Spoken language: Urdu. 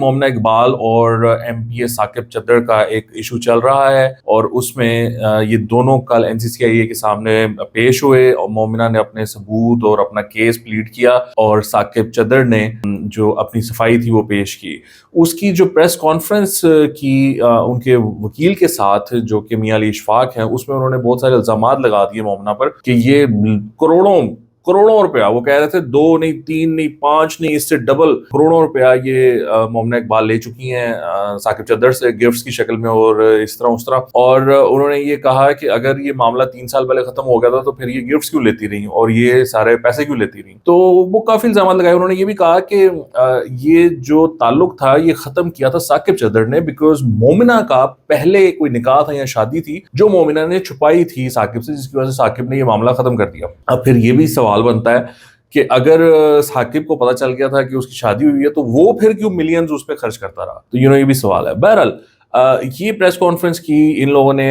مومنہ اقبال اور ایم پی اے ثاقب چدر کا ایک ایشو چل رہا ہے، اور اس میں یہ دونوں کل این سی سی آئی اے کے سامنے پیش ہوئے، اور مومنہ نے اپنے ثبوت اور اپنا کیس پلیڈ کیا، اور ثاقب چدر نے جو اپنی صفائی تھی وہ پیش کی۔ اس کی جو پریس کانفرنس کی ان کے وکیل کے ساتھ جو کہ میاں علی اشفاق ہیں، اس میں انہوں نے بہت سارے الزامات لگا دیے مومنہ پر کہ یہ کروڑوں روپیہ، وہ کہہ رہے تھے 2 نہیں 3 نہیں 5 نہیں، اس سے ڈبل کروڑوں روپیہ یہ مومنہ اقبال لے چکی ہیں ثاقب چدر سے گفٹس کی شکل میں، اور اس طرح، اور انہوں نے یہ کہا کہ اگر یہ معاملہ 3 سال پہلے ختم ہو گیا تھا تو پھر یہ گفٹس کیوں لیتی رہی اور یہ سارے پیسے کیوں لیتی رہی۔ تو وہ کافی الزامات لگائے۔ انہوں نے یہ بھی کہا کہ یہ جو تعلق تھا یہ ختم کیا تھا ثاقب چدر نے، بیکاز مومنہ کا پہلے کوئی نکاح تھا یا شادی تھی جو مومنہ نے چھپائی تھی ثاقب سے، جس کی وجہ سے ثاقب نے یہ معاملہ ختم کر دیا۔ اب پھر یہ بھی سوال بنتا ہے کہ اگر ثاقب کو پتہ چل گیا تھا کہ اس کی شادی ہوئی ہے تو وہ پھر کیوں ملینز اس پہ خرچ کرتا رہا؟ تو یہ بھی سوال ہے۔ بہرحال یہ پریس کانفرنس کی ان لوگوں نے